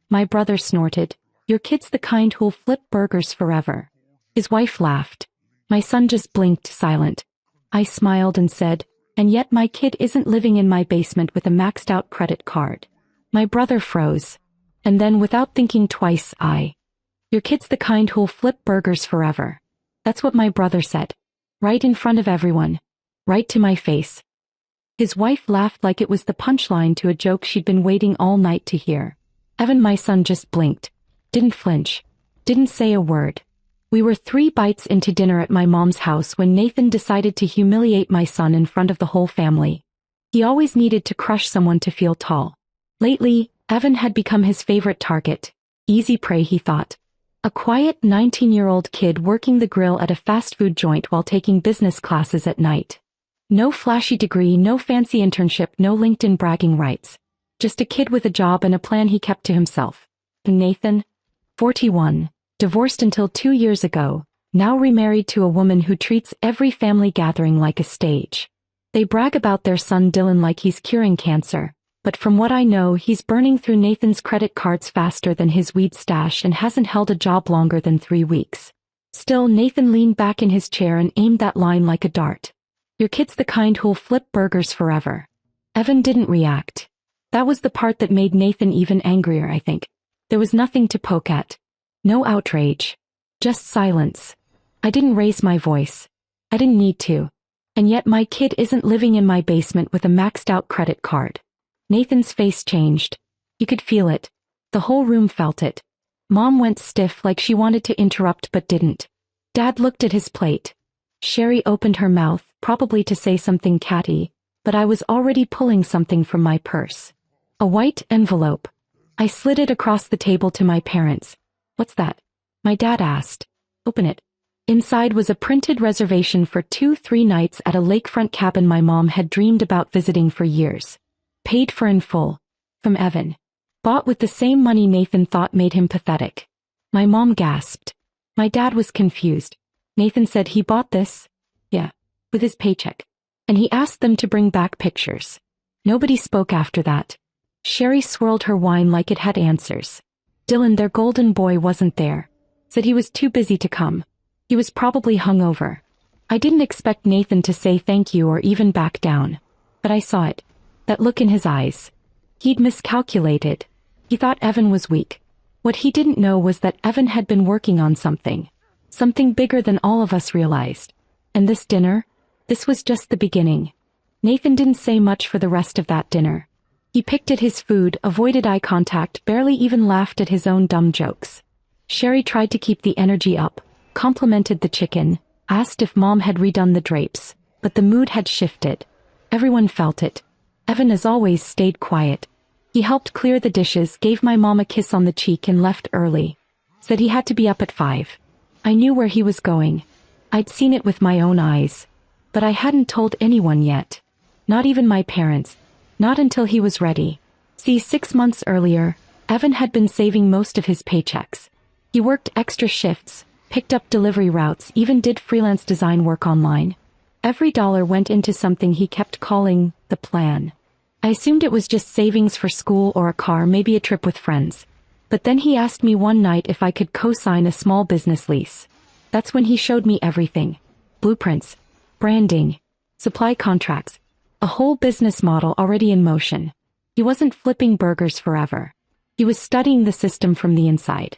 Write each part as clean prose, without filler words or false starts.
My brother snorted. Your kid's the kind who'll flip burgers forever. His wife laughed. My son just blinked, silent. I smiled and said, and yet my kid isn't living in my basement with a maxed out credit card. My brother froze. And then without thinking twice, your kid's the kind who'll flip burgers forever. That's what my brother said. Right in front of everyone. Right to my face. His wife laughed like it was the punchline to a joke she'd been waiting all night to hear. Evan, my son, just blinked. Didn't flinch. Didn't say a word. We were 3 bites into dinner at my mom's house when Nathan decided to humiliate my son in front of the whole family. He always needed to crush someone to feel tall. Lately, Evan had become his favorite target. Easy prey, he thought. A quiet 19-year-old kid working the grill at a fast food joint while taking business classes at night. No flashy degree, no fancy internship, no LinkedIn bragging rights. Just a kid with a job and a plan he kept to himself. Nathan, 41, divorced until 2 years ago, now remarried to a woman who treats every family gathering like a stage. They brag about their son Dylan like he's curing cancer, but from what I know, he's burning through Nathan's credit cards faster than his weed stash and hasn't held a job longer than 3 weeks. Still, Nathan leaned back in his chair and aimed that line like a dart. Your kid's the kind who'll flip burgers forever. Evan didn't react. That was the part that made Nathan even angrier, I think. There was nothing to poke at. No outrage. Just silence. I didn't raise my voice. I didn't need to. And yet my kid isn't living in my basement with a maxed out credit card. Nathan's face changed. You could feel it. The whole room felt it. Mom went stiff like she wanted to interrupt but didn't. Dad looked at his plate. Sherry opened her mouth, probably to say something catty, but I was already pulling something from my purse. A white envelope. I slid it across the table to my parents. What's that? My dad asked. Open it. Inside was a printed reservation for 2-3 nights at a lakefront cabin my mom had dreamed about visiting for years. Paid for in full. From Evan. Bought with the same money Nathan thought made him pathetic. My mom gasped. My dad was confused. Nathan said he bought this? Yeah, with his paycheck. And he asked them to bring back pictures. Nobody spoke after that. Sherry swirled her wine like it had answers. Dylan, their golden boy, wasn't there. Said he was too busy to come. He was probably hungover. I didn't expect Nathan to say thank you or even back down. But I saw it. That look in his eyes. He'd miscalculated. He thought Evan was weak. What he didn't know was that Evan had been working on something. Something bigger than all of us realized. And this dinner? This was just the beginning. Nathan didn't say much for the rest of that dinner. He picked at his food, avoided eye contact, barely even laughed at his own dumb jokes. Sherry tried to keep the energy up, complimented the chicken, asked if Mom had redone the drapes, but the mood had shifted. Everyone felt it. Evan, as always, stayed quiet. He helped clear the dishes, gave my mom a kiss on the cheek and left early. Said he had to be up at 5. I knew where he was going. I'd seen it with my own eyes. But I hadn't told anyone yet. Not even my parents. Not until he was ready. See, 6 months earlier, Evan had been saving most of his paychecks. He worked extra shifts, picked up delivery routes, even did freelance design work online. Every dollar went into something he kept calling the plan. I assumed it was just savings for school or a car, maybe a trip with friends. But then he asked me one night if I could co-sign a small business lease. That's when he showed me everything. Blueprints, branding, supply contracts, a whole business model already in motion. He wasn't flipping burgers forever. He was studying the system from the inside.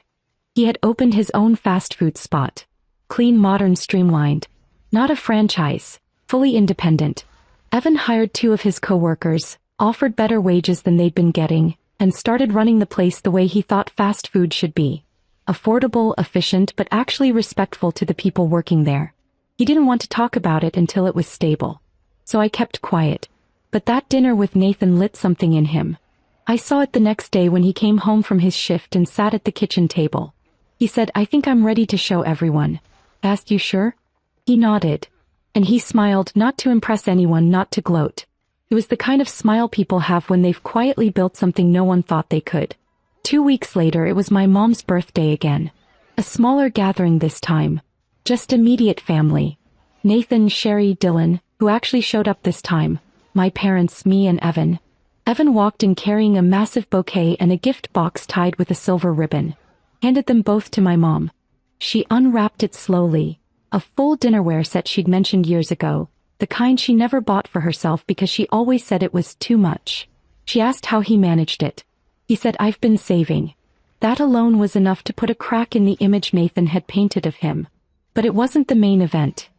He had opened his own fast food spot. Clean, modern, streamlined. Not a franchise, fully independent. Evan hired 2 of his co-workers, offered better wages than they'd been getting, and started running the place the way he thought fast food should be. Affordable, efficient, but actually respectful to the people working there. He didn't want to talk about it until it was stable. So I kept quiet. But that dinner with Nathan lit something in him. I saw it the next day when he came home from his shift and sat at the kitchen table. He said, I think I'm ready to show everyone. Asked, you sure? He nodded. And he smiled, not to impress anyone, not to gloat. It was the kind of smile people have when they've quietly built something no one thought they could. 2 weeks later, it was my mom's birthday again. A smaller gathering this time. Just immediate family. Nathan, Sherry, Dylan, who actually showed up this time. My parents, me and Evan. Evan walked in carrying a massive bouquet and a gift box tied with a silver ribbon. Handed them both to my mom. She unwrapped it slowly. A full dinnerware set she'd mentioned years ago, the kind she never bought for herself because she always said it was too much. She asked how he managed it. He said, "I've been saving." That alone was enough to put a crack in the image Nathan had painted of him. But it wasn't the main event.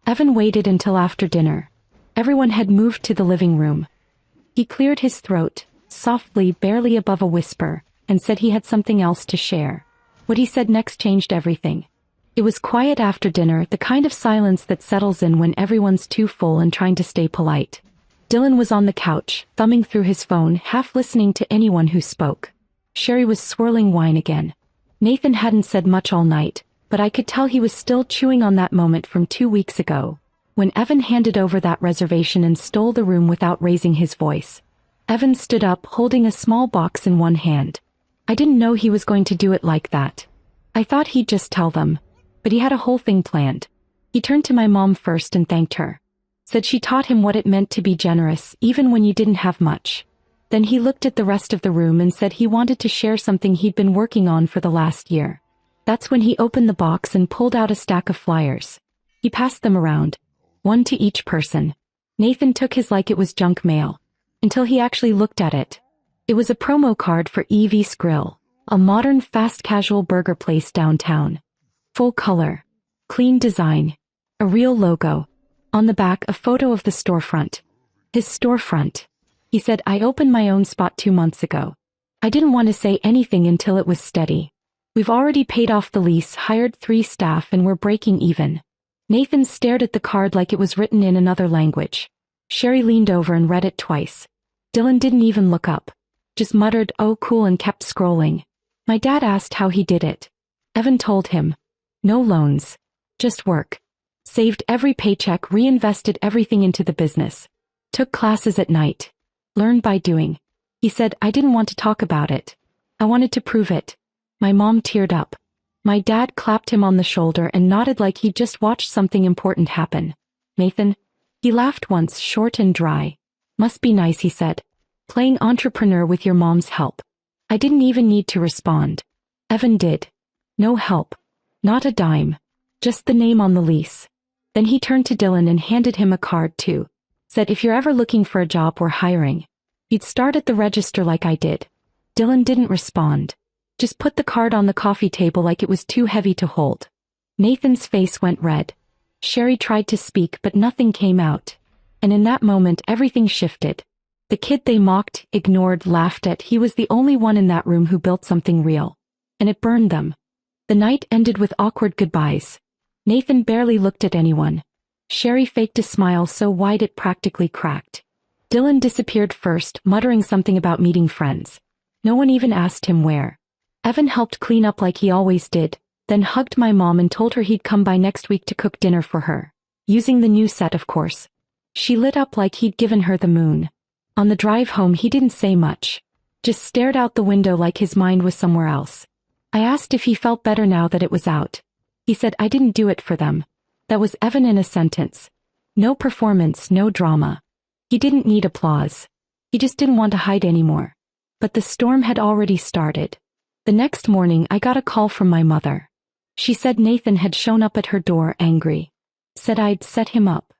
Evan waited until after dinner. Everyone had moved to the living room. He cleared his throat, softly, barely above a whisper, and said he had something else to share. What he said next changed everything. It was quiet after dinner, the kind of silence that settles in when everyone's too full and trying to stay polite. Dylan was on the couch, thumbing through his phone, half listening to anyone who spoke. Sherry was swirling wine again. Nathan hadn't said much all night, but I could tell he was still chewing on that moment from 2 weeks ago, when Evan handed over that reservation and stole the room without raising his voice. Evan stood up, holding a small box in one hand. I didn't know he was going to do it like that. I thought he'd just tell them, but he had a whole thing planned. He turned to my mom first and thanked her. Said she taught him what it meant to be generous, even when you didn't have much. Then he looked at the rest of the room and said he wanted to share something he'd been working on for the last year. That's when he opened the box and pulled out a stack of flyers. He passed them around, one to each person. Nathan took his like it was junk mail, until he actually looked at it. It was a promo card for Evie's Grill, a modern fast casual burger place downtown. Full color, clean design, a real logo. On the back, a photo of the storefront. His storefront. He said, "I opened my own spot 2 months ago. I didn't want to say anything until it was steady. We've already paid off the lease, hired 3 staff, and we're breaking even." Nathan stared at the card like it was written in another language. Sherry leaned over and read it twice. Dylan didn't even look up. Just muttered, "Oh cool," and kept scrolling. My dad asked how he did it. Evan told him. No loans. Just work. Saved every paycheck, reinvested everything into the business. Took classes at night. Learned by doing. He said, "I didn't want to talk about it. I wanted to prove it." My mom teared up. My dad clapped him on the shoulder and nodded like he'd just watched something important happen. "Nathan?" He laughed once, short and dry. "Must be nice," he said. "Playing entrepreneur with your mom's help." I didn't even need to respond. Evan did. No help. Not a dime. Just the name on the lease. Then he turned to Dylan and handed him a card too. Said, "If you're ever looking for a job, we're hiring." He'd start at the register like I did. Dylan didn't respond. Just put the card on the coffee table like it was too heavy to hold. Nathan's face went red. Sherry tried to speak but nothing came out. And in that moment everything shifted. The kid they mocked, ignored, laughed at, he was the only one in that room who built something real. And it burned them. The night ended with awkward goodbyes. Nathan barely looked at anyone. Sherry faked a smile so wide it practically cracked. Dylan disappeared first, muttering something about meeting friends. No one even asked him where. Evan helped clean up like he always did, then hugged my mom and told her he'd come by next week to cook dinner for her. Using the new set, of course. She lit up like he'd given her the moon. On the drive home he didn't say much. Just stared out the window like his mind was somewhere else. I asked if he felt better now that it was out. He said, "I didn't do it for them." That was Evan in a sentence. No performance, no drama. He didn't need applause. He just didn't want to hide anymore. But the storm had already started. The next morning I got a call from my mother. She said Nathan had shown up at her door angry. Said I'd set him up.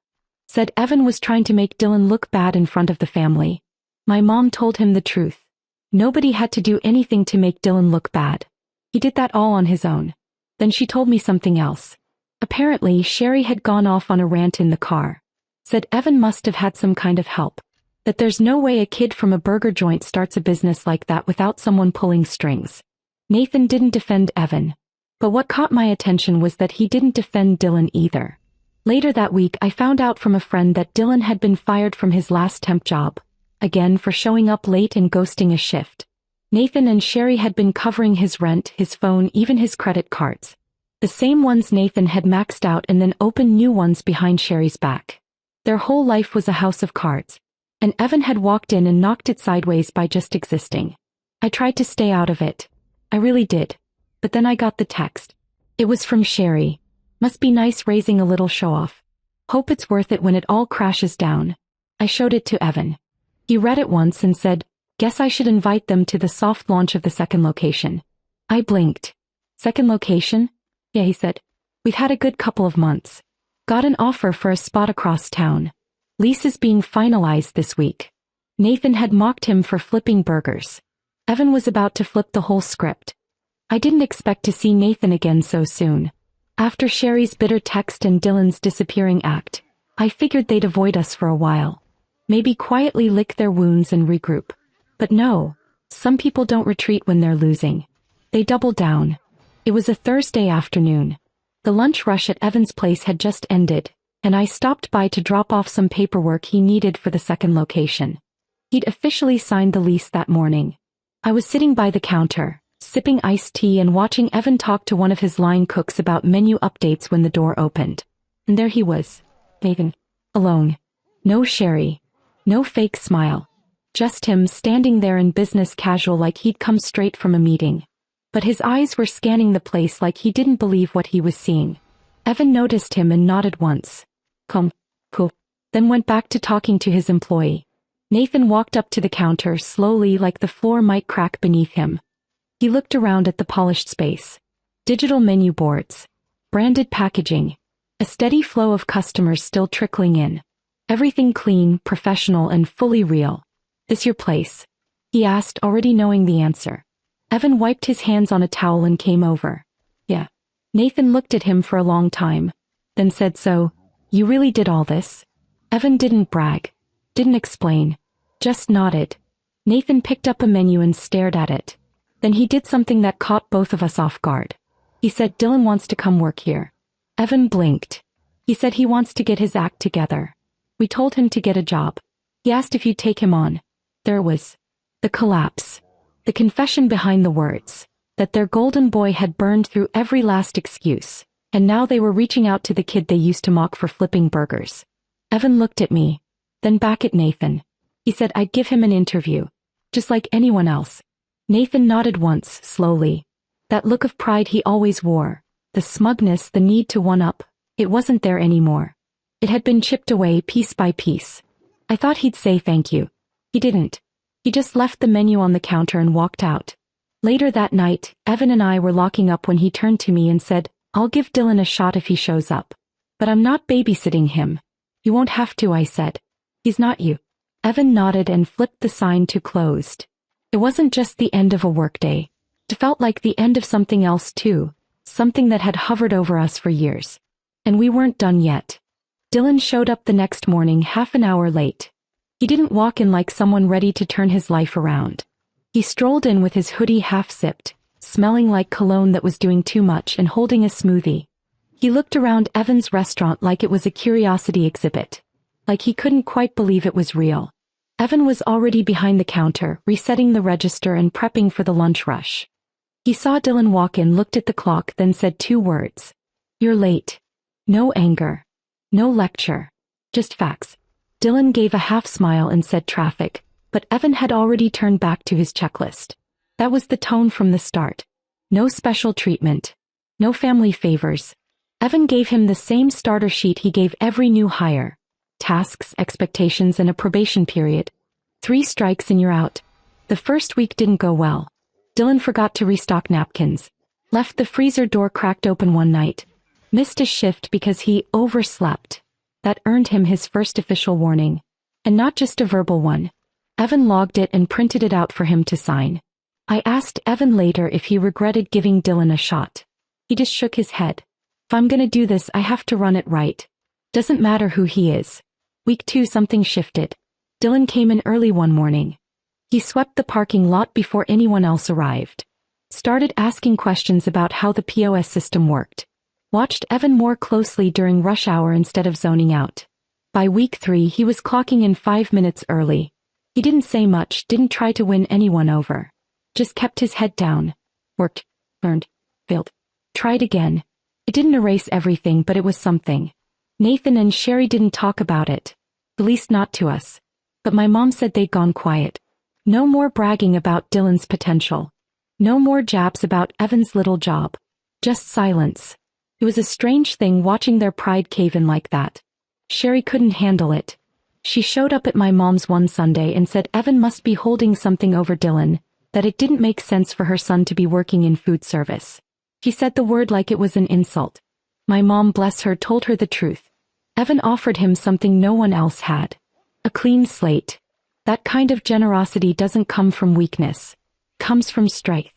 Said Evan was trying to make Dylan look bad in front of the family. My mom told him the truth. Nobody had to do anything to make Dylan look bad. He did that all on his own. Then she told me something else. Apparently, Sherry had gone off on a rant in the car. Said Evan must have had some kind of help. That there's no way a kid from a burger joint starts a business like that without someone pulling strings. Nathan didn't defend Evan. But what caught my attention was that he didn't defend Dylan either. Later that week I found out from a friend that Dylan had been fired from his last temp job. Again for showing up late and ghosting a shift. Nathan and Sherry had been covering his rent, his phone, even his credit cards. The same ones Nathan had maxed out and then opened new ones behind Sherry's back. Their whole life was a house of cards. And Evan had walked in and knocked it sideways by just existing. I tried to stay out of it. I really did. But then I got the text. It was from Sherry. Must be nice raising a little show-off. Hope it's worth it when it all crashes down. I showed it to Evan. He read it once and said, Guess I should invite them to the soft launch of the second location. I blinked. Second location? Yeah, he said. We've had a good couple of months. Got an offer for a spot across town. Lease is being finalized this week. Nathan had mocked him for flipping burgers. Evan was about to flip the whole script. I didn't expect to see Nathan again so soon. After Sherry's bitter text and Dylan's disappearing act, I figured they'd avoid us for a while. Maybe quietly lick their wounds and regroup. But no, some people don't retreat when they're losing. They double down. It was a Thursday afternoon. The lunch rush at Evan's place had just ended, and I stopped by to drop off some paperwork he needed for the second location. He'd officially signed the lease that morning. I was sitting by the counter, sipping iced tea and watching Evan talk to one of his line cooks about menu updates when the door opened. And there he was, Nathan, alone. No Sherry. No fake smile. Just him standing there in business casual like he'd come straight from a meeting. But his eyes were scanning the place like he didn't believe what he was seeing. Evan noticed him and nodded once. Cool. Then went back to talking to his employee. Nathan walked up to the counter slowly like the floor might crack beneath him. He looked around at the polished space. Digital menu boards. Branded packaging. A steady flow of customers still trickling in. Everything clean, professional, and fully real. This your place? He asked, already knowing the answer. Evan wiped his hands on a towel and came over. Yeah. Nathan looked at him for a long time, then said, so, you really did all this? Evan didn't brag. Didn't explain. Just nodded. Nathan picked up a menu and stared at it. Then he did something that caught both of us off guard. He said Dylan wants to come work here. Evan blinked. He said he wants to get his act together. We told him to get a job. He asked if you'd take him on. There was the collapse. The confession behind the words. That their golden boy had burned through every last excuse. And now they were reaching out to the kid they used to mock for flipping burgers. Evan looked at me. Then back at Nathan. He said I'd give him an interview. Just like anyone else. Nathan nodded once, slowly. That look of pride he always wore. The smugness, the need to one-up. It wasn't there anymore. It had been chipped away piece by piece. I thought he'd say thank you. He didn't. He just left the menu on the counter and walked out. Later that night, Evan and I were locking up when he turned to me and said, I'll give Dylan a shot if he shows up. But I'm not babysitting him. You won't have to, I said. He's not you. Evan nodded and flipped the sign to closed. It wasn't just the end of a workday. It felt like the end of something else too. Something that had hovered over us for years. And we weren't done yet. Dylan showed up the next morning half an hour late. He didn't walk in like someone ready to turn his life around. He strolled in with his hoodie half-zipped, smelling like cologne that was doing too much and holding a smoothie. He looked around Evan's restaurant like it was a curiosity exhibit. Like he couldn't quite believe it was real. Evan was already behind the counter, resetting the register and prepping for the lunch rush. He saw Dylan walk in, looked at the clock, then said 2 words. You're late. No anger. No lecture. Just facts. Dylan gave a half smile and said traffic, but Evan had already turned back to his checklist. That was the tone from the start. No special treatment. No family favors. Evan gave him the same starter sheet he gave every new hire. Tasks, expectations, and a probation period. 3 strikes and you're out. The first week didn't go well. Dylan forgot to restock napkins. Left the freezer door cracked open one night. Missed a shift because he overslept. That earned him his first official warning. And not just a verbal one. Evan logged it and printed it out for him to sign. I asked Evan later if he regretted giving Dylan a shot. He just shook his head. If I'm gonna do this, I have to run it right. Doesn't matter who he is. Week 2 something shifted. Dylan came in early one morning. He swept the parking lot before anyone else arrived. Started asking questions about how the POS system worked. Watched Evan more closely during rush hour instead of zoning out. By week 3 he was clocking in 5 minutes early. He didn't say much, didn't try to win anyone over. Just kept his head down. Worked, learned, failed. Tried again. It didn't erase everything, but it was something. Nathan and Sherry didn't talk about it. At least not to us. But my mom said they'd gone quiet. No more bragging about Dylan's potential. No more jabs about Evan's little job. Just silence. It was a strange thing watching their pride cave in like that. Sherry couldn't handle it. She showed up at my mom's one Sunday and said Evan must be holding something over Dylan, that it didn't make sense for her son to be working in food service. She said the word like it was an insult. My mom, bless her, told her the truth. Evan offered him something no one else had. A clean slate. That kind of generosity doesn't come from weakness. It comes from strength.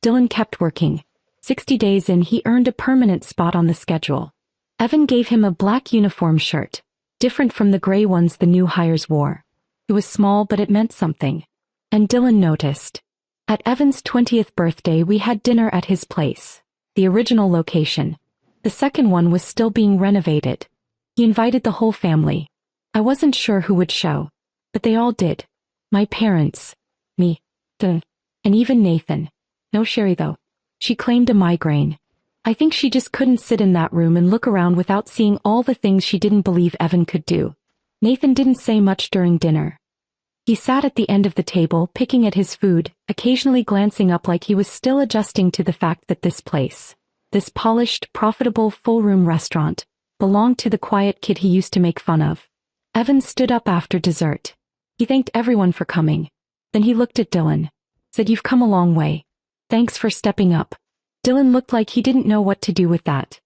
Dylan kept working. 60 days in, he earned a permanent spot on the schedule. Evan gave him a black uniform shirt, different from the gray ones the new hires wore. It was small, but it meant something. And Dylan noticed. At Evan's 20th birthday, we had dinner at his place, the original location. The second one was still being renovated. He invited the whole family. I wasn't sure who would show, but they all did. My parents, me, and even Nathan. No Sherry though. She claimed a migraine. I think she just couldn't sit in that room and look around without seeing all the things she didn't believe Evan could do. Nathan didn't say much during dinner. He sat at the end of the table, picking at his food, occasionally glancing up like he was still adjusting to the fact that this place, this polished, profitable, full-room restaurant, belonged to the quiet kid he used to make fun of. Evan stood up after dessert. He thanked everyone for coming. Then he looked at Dylan. Said, "You've come a long way. Thanks for stepping up." Dylan looked like he didn't know what to do with that.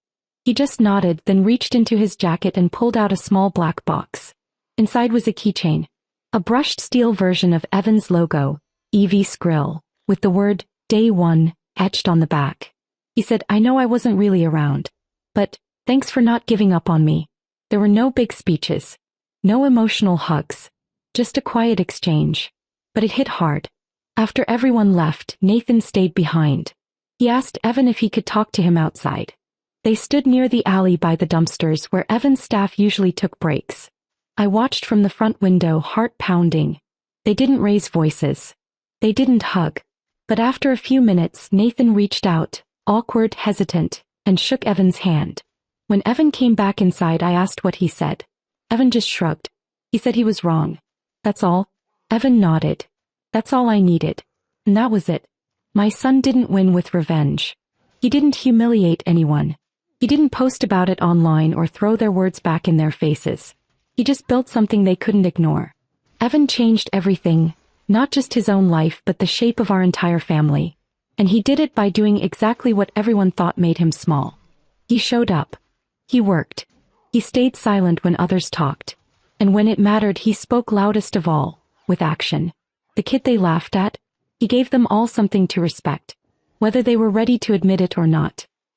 He just nodded, then reached into his jacket and pulled out a small black box. Inside was a keychain. A brushed steel version of Evan's logo, EV Skrill, with the word, Day 1, etched on the back. He said, "I know I wasn't really around, but thanks for not giving up on me." There were no big speeches. No emotional hugs. Just a quiet exchange. But it hit hard. After everyone left, Nathan stayed behind. He asked Evan if he could talk to him outside. They stood near the alley by the dumpsters where Evan's staff usually took breaks. I watched from the front window, heart pounding. They didn't raise voices. They didn't hug. But after a few minutes, Nathan reached out, awkward, hesitant, and shook Evan's hand. When Evan came back inside, I asked what he said. Evan just shrugged. He said he was wrong. That's all. Evan nodded. That's all I needed. And that was it. My son didn't win with revenge. He didn't humiliate anyone. He didn't post about it online or throw their words back in their faces. He just built something they couldn't ignore. Evan changed everything, not just his own life but the shape of our entire family. And he did it by doing exactly what everyone thought made him small. He showed up. He worked. He stayed silent when others talked. And when it mattered, he spoke loudest of all, with action. The kid they laughed at, he gave them all something to respect, whether they were ready to admit it or not.